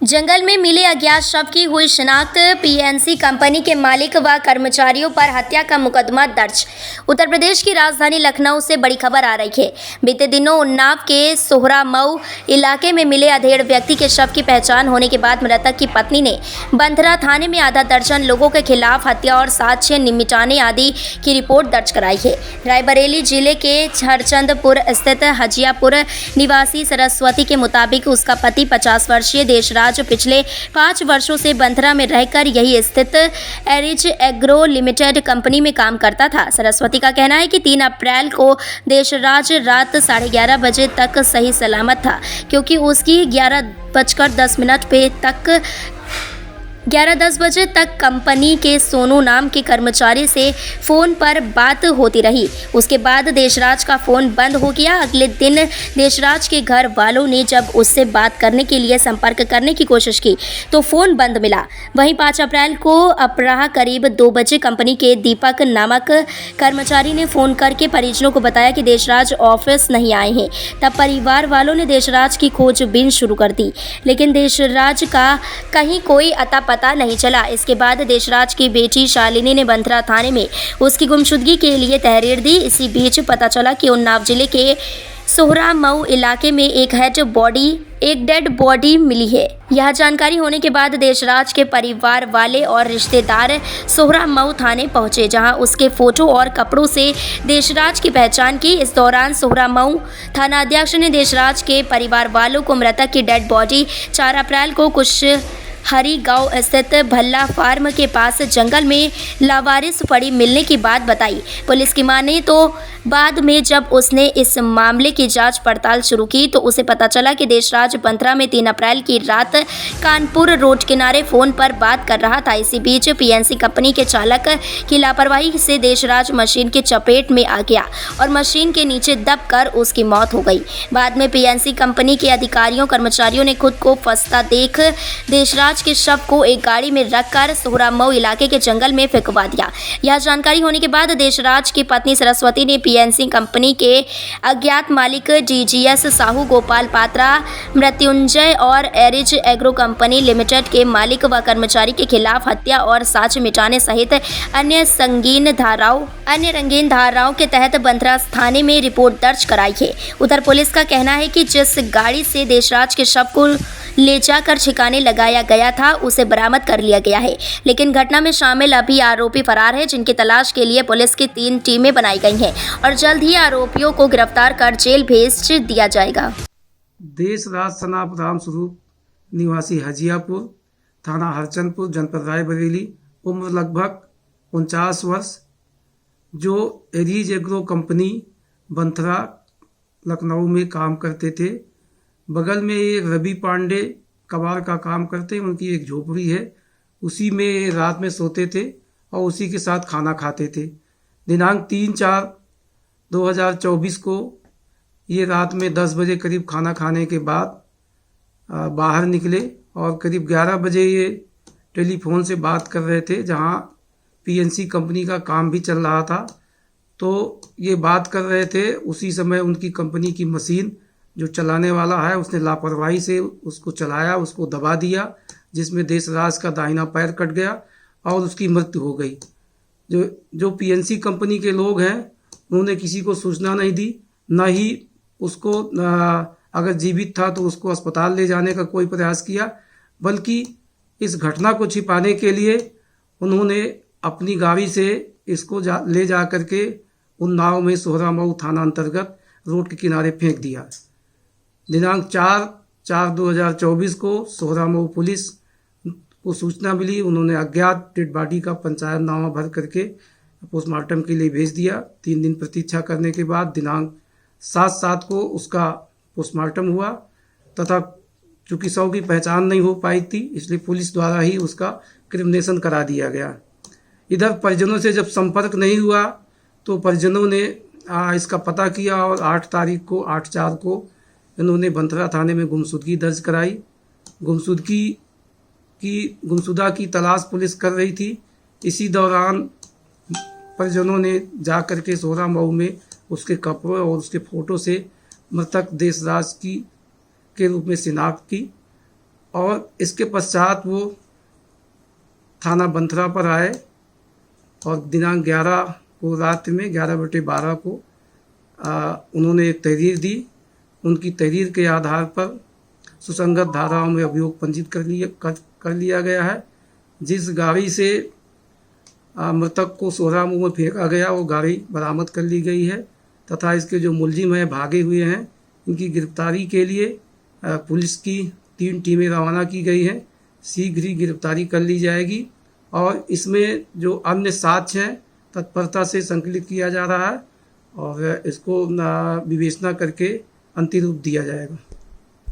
जंगल में मिले अज्ञात शव की हुई शिनाख्त। पीएनसी कंपनी के मालिक व कर्मचारियों पर हत्या का मुकदमा दर्ज। उत्तर प्रदेश की राजधानी लखनऊ से बड़ी खबर आ रही है। बीते दिनों उन्नाव के सोहरामऊ इलाके में मिले अधेड़ व्यक्ति के शव की पहचान होने के बाद मृतक की पत्नी ने बंथरा थाने में आधा दर्जन लोगों के खिलाफ हत्या और साक्ष्य मिटाने आदि की रिपोर्ट दर्ज कराई है। रायबरेली जिले के हरचंदपुर स्थित हजियापुर निवासी सरस्वती के मुताबिक उसका पति 50 वर्षीय देशराज जो पिछले 5 वर्षों से बंथरा में रहकर यही स्थित एरिज एग्रो लिमिटेड कंपनी में काम करता था। सरस्वती का कहना है कि 3 अप्रैल को देशराज रात 11:30 बजे तक सही सलामत था, क्योंकि उसकी 11:10 बजे तक कंपनी के सोनू नाम के कर्मचारी से फ़ोन पर बात होती रही। उसके बाद देशराज का फ़ोन बंद हो गया। अगले दिन देशराज के घर वालों ने जब उससे बात करने के लिए संपर्क करने की कोशिश की तो फ़ोन बंद मिला। वहीं 5 अप्रैल को अपराह करीब 2 बजे कंपनी के दीपक नामक कर्मचारी ने फ़ोन करके परिजनों को बताया कि देशराज ऑफिस नहीं आए हैं। तब परिवार वालों ने देशराज की खोजबीन शुरू कर दी, लेकिन देशराज का कहीं कोई अता पता नहीं चला। इसके बाद देशराज की बेटी शालिनी ने बंथरा थाने में उसकी गुमशुदगी के लिए तहरीर दी। इसी बीच पता चला कि उन्नाव जिले के सोहरामऊ इलाके में एक डेड बॉडी मिली है। यह जानकारी होने के बाद देशराज के परिवार वाले और रिश्तेदार सोहरामऊ थाने पहुंचे, जहां उसके फोटो और कपड़ों से देशराज की पहचान की। इस दौरान सोहरामऊ थानाध्यक्ष ने देशराज के परिवार वालों को मृतक की डेड बॉडी 4 अप्रैल को कुछ हरी गांव स्थित भल्ला फार्म के पास जंगल में लावारिस पड़ी मिलने की बात बताई। पुलिस की माने तो बाद में जब उसने इस मामले की जांच पड़ताल शुरू की तो उसे पता चला कि देशराज बंथरा में 3 अप्रैल की रात कानपुर रोड किनारे फ़ोन पर बात कर रहा था। इसी बीच पीएनसी कंपनी के चालक की लापरवाही से देशराज मशीन के चपेट में आ गया और मशीन के नीचे दबकर उसकी मौत हो गई। बाद में पीएनसी कंपनी के अधिकारियों कर्मचारियों ने खुद को फंसता देख देशराज के शव को एक गाड़ी में रखकर सोहरामऊ इलाके के जंगल में फेंकवा दिया। यह जानकारी होने के बाद देशराज की पत्नी सरस्वती ने पीएनसी कंपनी के अज्ञात मालिक डीजीएस साहू, गोपाल पात्रा, मृत्युंजय और एरिज एग्रो कंपनी लिमिटेड के मालिक व कर्मचारी के खिलाफ हत्या और साक्ष्य मिटाने सहित अन्य रंगीन धाराओं के तहत बंथरा थाने में रिपोर्ट दर्ज कराई है। उधर पुलिस का कहना है कि जिस गाड़ी से देशराज के शव को ले जाकर ठिकाने लगाया गया था उसे बरामद कर लिया गया है, लेकिन घटना में शामिल अभी आरोपी फरार है, जिनकी तलाश के लिए पुलिस की 3 टीमें बनाई गई हैं और जल्द ही आरोपियों को गिरफ्तार कर जेल भेज दिया जाएगा। देशराज सनाप राम स्वरूप निवासी हजियापुर, थाना हरचंदपुर, जनपद रायबरेली, उम्र लगभग 49 वर्ष, जो Aries agro company Banthra Lucknow में काम करते थे। बगल में एक रवि पांडे कबाड़ का काम करते हैं, उनकी एक झोपड़ी है, उसी में रात में सोते थे और उसी के साथ खाना खाते थे। दिनांक 3/4/2024 को ये रात में 10 बजे करीब खाना खाने के बाद बाहर निकले और करीब 11 बजे ये टेलीफोन से बात कर रहे थे, जहां पीएनसी कंपनी का काम भी चल रहा था। तो ये बात कर रहे थे, उसी समय उनकी कंपनी की मशीन जो चलाने वाला है उसने लापरवाही से उसको चलाया, उसको दबा दिया, जिसमें देशराज का दाहिना पैर कट गया और उसकी मृत्यु हो गई। जो पीएनसी कंपनी के लोग हैं उन्होंने किसी को सूचना नहीं दी, न ही उसको अगर जीवित था तो उसको अस्पताल ले जाने का कोई प्रयास किया, बल्कि इस घटना को छिपाने के लिए उन्होंने अपनी गाड़ी से इसको ले जा करके उन्नाव में सोहरामऊ थाना अंतर्गत रोड के किनारे फेंक दिया। दिनांक 4/4/2024 को सोहरामऊ पुलिस को सूचना मिली, उन्होंने अज्ञात डेड बॉडी का पंचायतनामा भर करके पोस्टमार्टम के लिए भेज दिया। 3 दिन प्रतीक्षा करने के बाद दिनांक 7/7 को उसका पोस्टमार्टम हुआ तथा चूँकि शव की पहचान नहीं हो पाई थी, इसलिए पुलिस द्वारा ही उसका क्रिमिनेशन करा दिया गया। इधर परिजनों से जब संपर्क नहीं हुआ तो परिजनों ने इसका पता किया और 8/4 को इन्होंने बंथरा थाने में गुमशुदगी दर्ज कराई। गुमशुदा की तलाश पुलिस कर रही थी। इसी दौरान परिजनों ने जा कर के सोहरामऊ में उसके कपड़ों और उसके फोटो से मृतक देशराज के रूप में शिनाख्त की और इसके पश्चात वो थाना बंथरा पर आए और दिनांक 11 को रात में 11/12 को उन्होंने एक तहरीर दी। उनकी तहरीर के आधार पर सुसंगत धाराओं में अभियोग पंजीत कर लिया गया है। जिस गाड़ी से मृतक को सोहरामुंह में फेंका गया वो गाड़ी बरामद कर ली गई है तथा इसके जो मुलजिम हैं भागे हुए हैं, इनकी गिरफ्तारी के लिए पुलिस की 3 टीमें रवाना की गई हैं। शीघ्र ही गिरफ्तारी कर ली जाएगी और इसमें जो अन्य साक्ष्य हैं तत्परता से संकलित किया जा रहा है और इसको विवेचना करके अंतिम रूप दिया जाएगा।